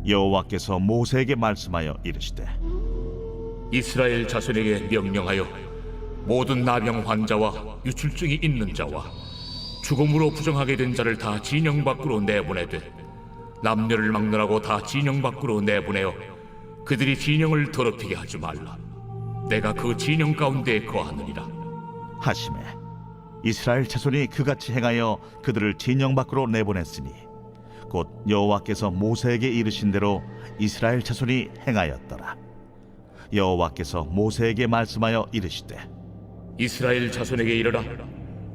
여호와께서 모세에게 말씀하여 이르시되 이스라엘 자손에게 명령하여 모든 나병 환자와 유출증이 있는 자와 죽음으로 부정하게 된 자를 다 진영 밖으로 내보내되 남녀를 막론하고 다 진영 밖으로 내보내어 그들이 진영을 더럽히게 하지 말라. 내가 그 진영 가운데 거하느니라 하시매 이스라엘 자손이 그같이 행하여 그들을 진영 밖으로 내보냈으니 곧 여호와께서 모세에게 이르신 대로 이스라엘 자손이 행하였더라. 여호와께서 모세에게 말씀하여 이르시되 이스라엘 자손에게 이르라.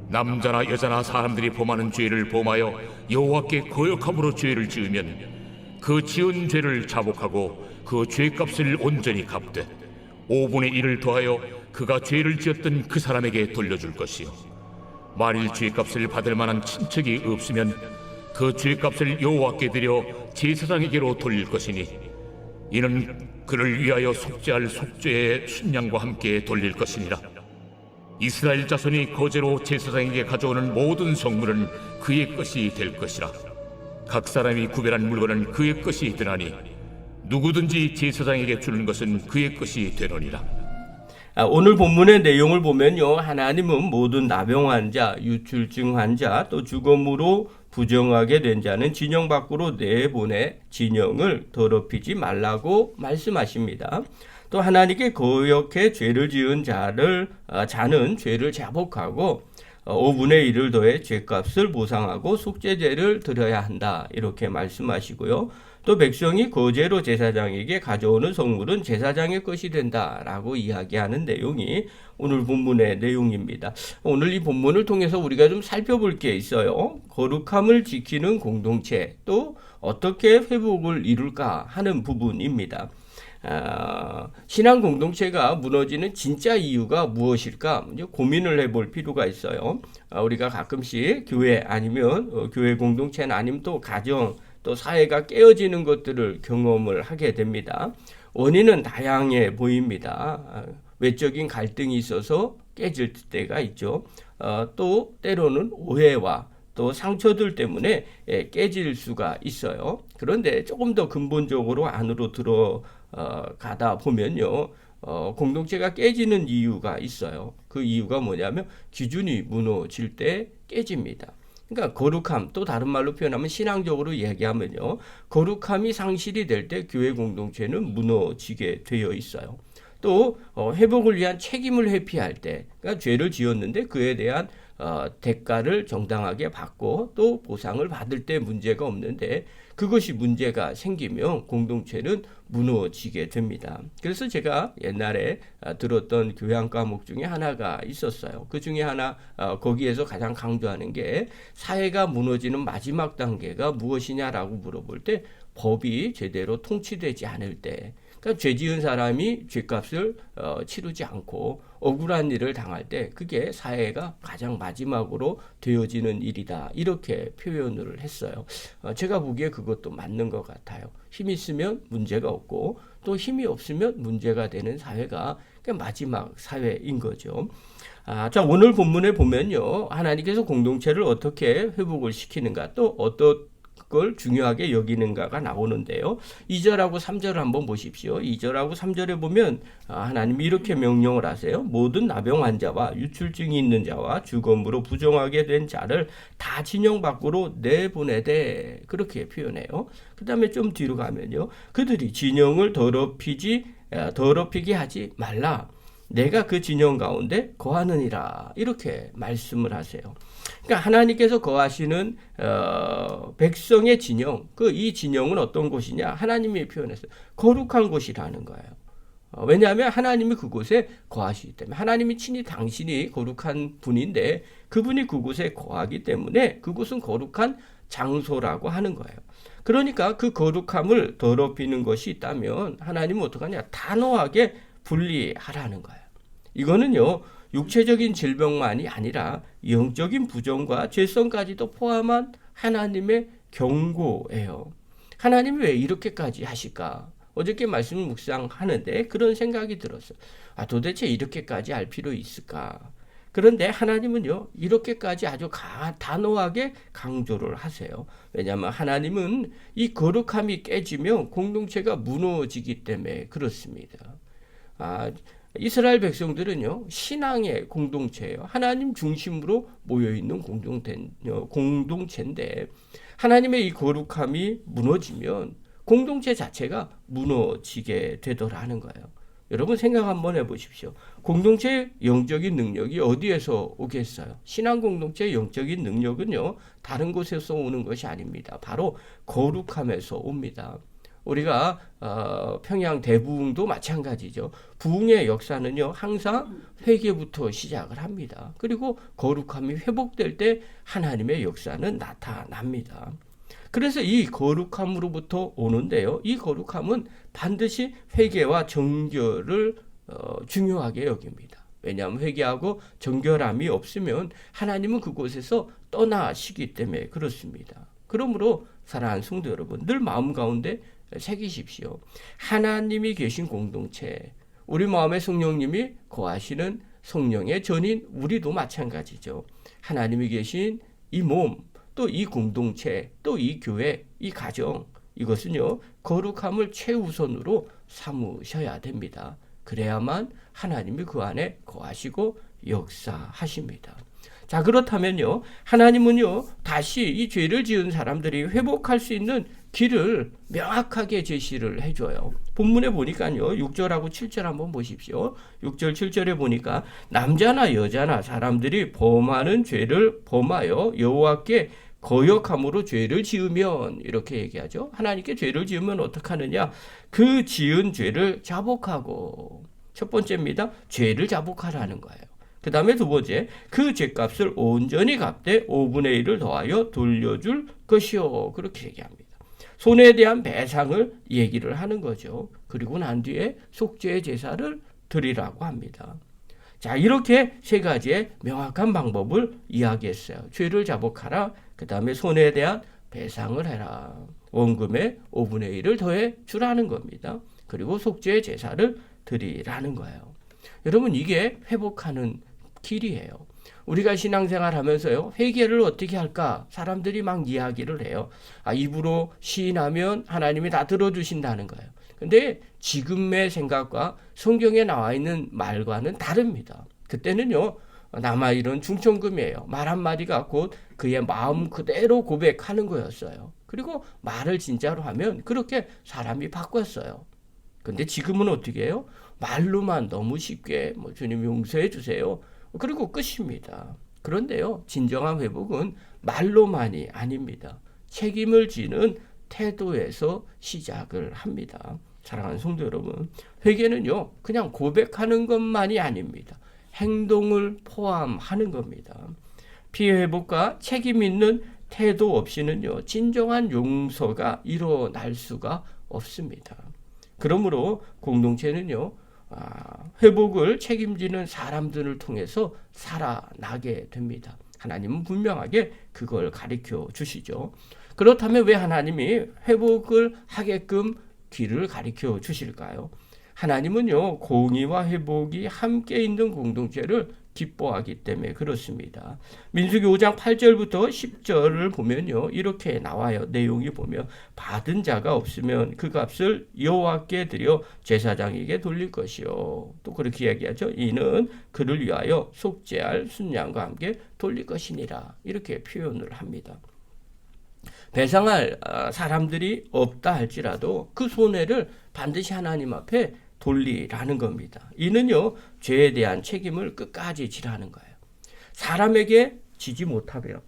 남자나 여자나 사람들이 범하는 죄를 범하여 여호와께 거역함으로 죄를 지으면 그 지은 죄를 자복하고 그 죄값을 온전히 갚되 5분의 1을 더하여 그가 죄를 지었던 그 사람에게 돌려줄 것이요 만일 죄값을 받을 만한 친척이 없으면 그 죄값을 여호와께 드려 제사장에게로 돌릴 것이니 이는 그를 위하여 속죄할 속죄의 순양과 함께 돌릴 것이니라. 이스라엘 자손이 거제로 제사장에게 가져오는 모든 성물은 그의 것이 될 것이라. 각 사람이 구별한 물건은 그의 것이 되나니 누구든지 제사장에게 주는 것은 그의 것이 되느니라. 오늘 본문의 내용을 보면요, 하나님은 모든 나병 환자, 유출증 환자, 또 죽음으로 부정하게 된 자는 진영 밖으로 내보내 진영을 더럽히지 말라고 말씀하십니다. 또 하나님께 거역해 죄를 지은 자는 죄를 자복하고 5분의 1을 더해 죄값을 보상하고 속죄제를 드려야 한다, 이렇게 말씀하시고요. 또 백성이 거제로 제사장에게 가져오는 성물은 제사장의 것이 된다라고 이야기하는 내용이 오늘 본문의 내용입니다. 오늘 이 본문을 통해서 우리가 좀 살펴볼 게 있어요. 거룩함을 지키는 공동체, 또 어떻게 회복을 이룰까 하는 부분입니다. 신앙 공동체가 무너지는 진짜 이유가 무엇일까 고민을 해볼 필요가 있어요. 우리가 가끔씩 교회 아니면 교회 공동체는 아니면 또 가정 또 사회가 깨어지는 것들을 경험을 하게 됩니다. 원인은 다양해 보입니다. 외적인 갈등이 있어서 깨질 때가 있죠. 또 때로는 오해와 또 상처들 때문에 깨질 수가 있어요. 그런데 조금 더 근본적으로 안으로 들어가다 보면요, 공동체가 깨지는 이유가 있어요. 그 이유가 뭐냐면 기준이 무너질 때 깨집니다. 그러니까 거룩함, 또 다른 말로 표현하면 신앙적으로 얘기하면요, 거룩함이 상실이 될 때 교회 공동체는 무너지게 되어 있어요. 또 회복을 위한 책임을 회피할 때, 그러니까 죄를 지었는데 그에 대한 대가를 정당하게 받고 또 보상을 받을 때 문제가 없는데 그것이 문제가 생기면 공동체는 무너지게 됩니다. 그래서 제가 옛날에 들었던 교양 과목 중에 하나가 있었어요. 그 중에 하나, 거기에서 가장 강조하는 게 사회가 무너지는 마지막 단계가 무엇이냐라고 물어볼 때 법이 제대로 통치되지 않을 때, 그러니까 죄 지은 사람이 죄값을 치르지 않고 억울한 일을 당할 때 그게 사회가 가장 마지막으로 되어지는 일이다, 이렇게 표현을 했어요. 제가 보기에 그것도 맞는 것 같아요. 힘이 있으면 문제가 없고 또 힘이 없으면 문제가 되는 사회가 마지막 사회인 거죠. 자, 오늘 본문에 보면요, 하나님께서 공동체를 어떻게 회복을 시키는가, 또 어떤 걸 중요하게 여기는가가 나오는데요. 2절하고 3절을 한번 보십시오. 2절하고 3절에 보면 하나님이 이렇게 명령을 하세요. 모든 나병 환자와 유출증이 있는 자와 죽음으로 부정하게 된 자를 다 진영 밖으로 내보내되, 그렇게 표현해요. 그 다음에 좀 뒤로 가면요, 그들이 진영을 더럽히게 하지 말라. 내가 그 진영 가운데 거하느니라, 이렇게 말씀을 하세요. 그러니까 하나님께서 거하시는 백성의 진영, 이 진영은 어떤 곳이냐? 하나님이 표현했어요. 거룩한 곳이라는 거예요. 왜냐하면 하나님이 그곳에 거하시기 때문에, 하나님이 친히 당신이 거룩한 분인데 그분이 그곳에 거하기 때문에 그곳은 거룩한 장소라고 하는 거예요. 그러니까 그 거룩함을 더럽히는 것이 있다면 하나님은 어떡하냐? 단호하게 분리하라는 거예요. 이거는요, 육체적인 질병만이 아니라 영적인 부정과 죄성까지도 포함한 하나님의 경고예요. 하나님이 왜 이렇게까지 하실까? 어저께 말씀을 묵상하는데 그런 생각이 들었어요. 도대체 이렇게까지 할 필요 있을까? 그런데 하나님은요, 이렇게까지 아주 단호하게 강조를 하세요. 왜냐하면 하나님은 이 거룩함이 깨지면 공동체가 무너지기 때문에 그렇습니다. 이스라엘 백성들은요, 신앙의 공동체예요. 하나님 중심으로 모여있는 공동체인데, 하나님의 이 거룩함이 무너지면 공동체 자체가 무너지게 되더라는 거예요. 여러분 생각 한번 해보십시오. 공동체의 영적인 능력이 어디에서 오겠어요? 신앙 공동체의 영적인 능력은요, 다른 곳에서 오는 것이 아닙니다. 바로 거룩함에서 옵니다. 우리가 평양 대부흥도 마찬가지죠. 부흥의 역사는요, 항상 회개부터 시작을 합니다. 그리고 거룩함이 회복될 때 하나님의 역사는 나타납니다. 그래서 이 거룩함으로부터 오는데요. 이 거룩함은 반드시 회개와 정결을 중요하게 여깁니다. 왜냐하면 회개하고 정결함이 없으면 하나님은 그곳에서 떠나시기 때문에 그렇습니다. 그러므로 사랑하는 성도 여러분, 늘 마음 가운데 새기십시오. 하나님이 계신 공동체, 우리 마음에 성령님이 거하시는 성령의 전인 우리도 마찬가지죠. 하나님이 계신 이 몸, 또 이 공동체, 또 이 교회, 이 가정, 이것은요, 거룩함을 최우선으로 삼으셔야 됩니다. 그래야만 하나님이 그 안에 거하시고 역사하십니다. 자, 그렇다면요, 하나님은요, 다시 이 죄를 지은 사람들이 회복할 수 있는 길을 명확하게 제시를 해줘요. 본문에 보니까요, 6절하고 7절 한번 보십시오. 6절, 7절에 보니까 남자나 여자나 사람들이 범하는 죄를 범하여 여호와께 거역함으로 죄를 지으면, 이렇게 얘기하죠. 하나님께 죄를 지으면 어떡하느냐? 그 지은 죄를 자복하고, 첫 번째입니다. 죄를 자복하라는 거예요. 그 다음에 두 번째, 그 죄값을 온전히 갚되 5분의 1을 더하여 돌려줄 것이요. 그렇게 얘기합니다. 손해에 대한 배상을 얘기를 하는 거죠. 그리고 난 뒤에 속죄의 제사를 드리라고 합니다. 자, 이렇게 세 가지의 명확한 방법을 이야기했어요. 죄를 자복하라. 그 다음에 손해에 대한 배상을 해라. 원금의 5분의 1을 더해 주라는 겁니다. 그리고 속죄의 제사를 드리라는 거예요. 여러분, 이게 회복하는 길이에요. 우리가 신앙생활 하면서요, 회개를 어떻게 할까? 사람들이 막 이야기를 해요. 입으로 시인하면 하나님이 다 들어주신다는 거예요. 근데 지금의 생각과 성경에 나와 있는 말과는 다릅니다. 그때는요, 남아이른 중천금이에요. 말 한마디가 곧 그의 마음 그대로 고백하는 거였어요. 그리고 말을 진짜로 하면 그렇게 사람이 바꿨어요. 근데 지금은 어떻게 해요? 말로만 너무 쉽게 주님 용서해 주세요. 그리고 끝입니다. 그런데요, 진정한 회복은 말로만이 아닙니다. 책임을 지는 태도에서 시작을 합니다. 사랑하는 성도 여러분, 회개는요, 그냥 고백하는 것만이 아닙니다. 행동을 포함하는 겁니다. 피해 회복과 책임 있는 태도 없이는요, 진정한 용서가 일어날 수가 없습니다. 그러므로 공동체는요, 회복을 책임지는 사람들을 통해서 살아나게 됩니다. 하나님은 분명하게 그걸 가르쳐 주시죠. 그렇다면 왜 하나님이 회복을 하게끔 길을 가르쳐 주실까요? 하나님은요, 공의와 회복이 함께 있는 공동체를 기뻐하기 때문에 그렇습니다. 민수기 5장 8절부터 10절을 보면요, 이렇게 나와요. 내용이 보면 받은 자가 없으면 그 값을 여호와께 드려 제사장에게 돌릴 것이요. 또 그렇게 이야기하죠. 이는 그를 위하여 속죄할 순양과 함께 돌릴 것이니라. 이렇게 표현을 합니다. 배상할 사람들이 없다 할지라도 그 손해를 반드시 하나님 앞에 돌리라는 겁니다. 이는요, 죄에 대한 책임을 끝까지 지라는 거예요. 사람에게 지지 못하면,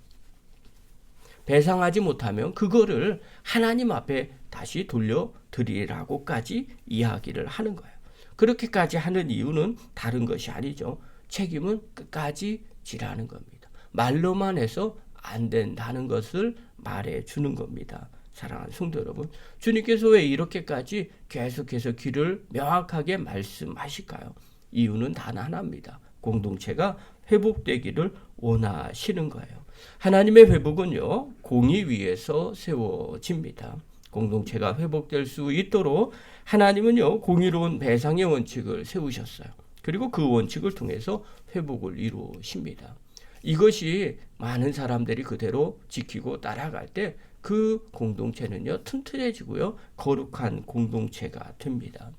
배상하지 못하면 그거를 하나님 앞에 다시 돌려드리라고까지 이야기를 하는 거예요. 그렇게까지 하는 이유는 다른 것이 아니죠. 책임은 끝까지 지라는 겁니다. 말로만 해서 안 된다는 것을 말해주는 겁니다. 사랑하는 성도 여러분, 주님께서 왜 이렇게까지 계속해서 길을 명확하게 말씀하실까요? 이유는 단 하나입니다. 공동체가 회복되기를 원하시는 거예요. 하나님의 회복은요, 공의 위에서 세워집니다. 공동체가 회복될 수 있도록 하나님은요, 공의로운 배상의 원칙을 세우셨어요. 그리고 그 원칙을 통해서 회복을 이루십니다. 이것이 많은 사람들이 그대로 지키고 따라갈 때 그 공동체는요 튼튼해지고요 거룩한 공동체가 됩니다.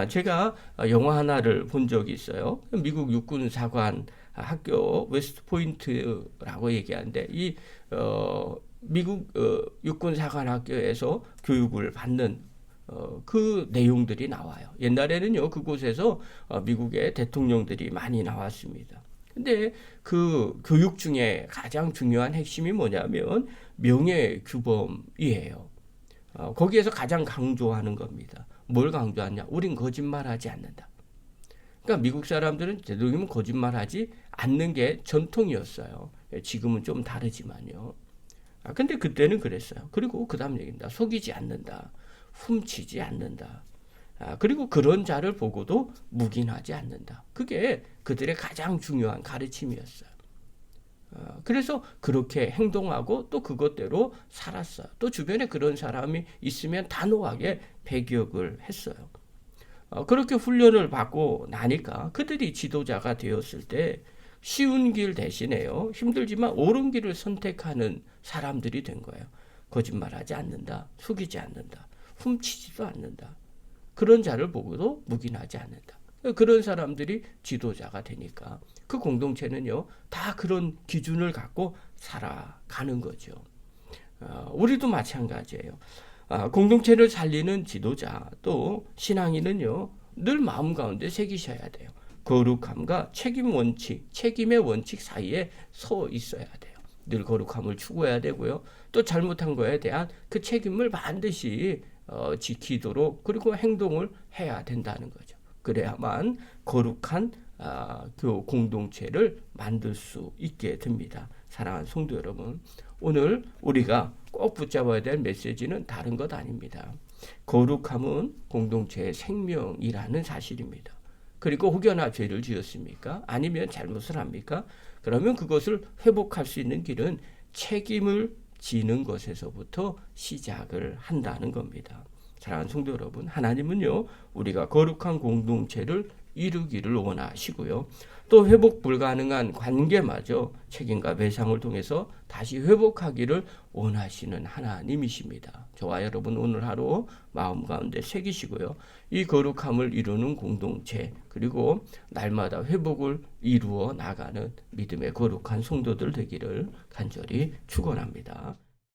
제가 영화 하나를 본 적이 있어요. 미국 육군 사관 학교 웨스트 포인트라고 얘기하는데 이 미국 육군 사관 학교에서 교육을 받는 그 내용들이 나와요. 옛날에는요 그곳에서 미국의 대통령들이 많이 나왔습니다. 근데 그 교육 중에 가장 중요한 핵심이 뭐냐면 명예규범이에요. 거기에서 가장 강조하는 겁니다. 뭘 강조하냐? 우린 거짓말하지 않는다. 그러니까 미국 사람들은 되도록이면 거짓말하지 않는 게 전통이었어요. 지금은 좀 다르지만요. 근데 그때는 그랬어요. 그리고 그 다음 얘기입니다. 속이지 않는다. 훔치지 않는다. 그리고 그런 자를 보고도 묵인하지 않는다. 그게 그들의 가장 중요한 가르침이었어요. 그래서 그렇게 행동하고 또 그것대로 살았어요. 또 주변에 그런 사람이 있으면 단호하게 배격을 했어요. 그렇게 훈련을 받고 나니까 그들이 지도자가 되었을 때 쉬운 길 대신에요. 힘들지만 옳은 길을 선택하는 사람들이 된 거예요. 거짓말하지 않는다. 속이지 않는다. 훔치지도 않는다. 그런 자를 보고도 묵인하지 않는다. 그런 사람들이 지도자가 되니까 그 공동체는요 다 그런 기준을 갖고 살아가는 거죠. 우리도 마찬가지예요. 공동체를 살리는 지도자 또 신앙인은요 늘 마음 가운데 새기셔야 돼요. 거룩함과 책임 원칙, 책임의 원칙 사이에 서 있어야 돼요. 늘 거룩함을 추구해야 되고요. 또 잘못한 거에 대한 그 책임을 반드시 지키도록 그리고 행동을 해야 된다는 거죠. 그래야만 거룩한 공동체를 만들 수 있게 됩니다. 사랑하는 성도 여러분, 오늘 우리가 꼭 붙잡아야 될 메시지는 다른 것 아닙니다. 거룩함은 공동체의 생명이라는 사실입니다. 그리고 혹여나 죄를 지었습니까? 아니면 잘못을 합니까? 그러면 그것을 회복할 수 있는 길은 책임을 지는 것에서부터 시작을 한다는 겁니다. 사랑하는 성도 여러분, 하나님은요 우리가 거룩한 공동체를 이루기를 원하시고요. 또 회복 불가능한 관계마저 책임과 배상을 통해서 다시 회복하기를 원하시는 하나님이십니다. 저와 여러분 오늘 하루 마음 가운데 새기시고요. 이 거룩함을 이루는 공동체 그리고 날마다 회복을 이루어 나가는 믿음의 거룩한 성도들 되기를 간절히 축원합니다.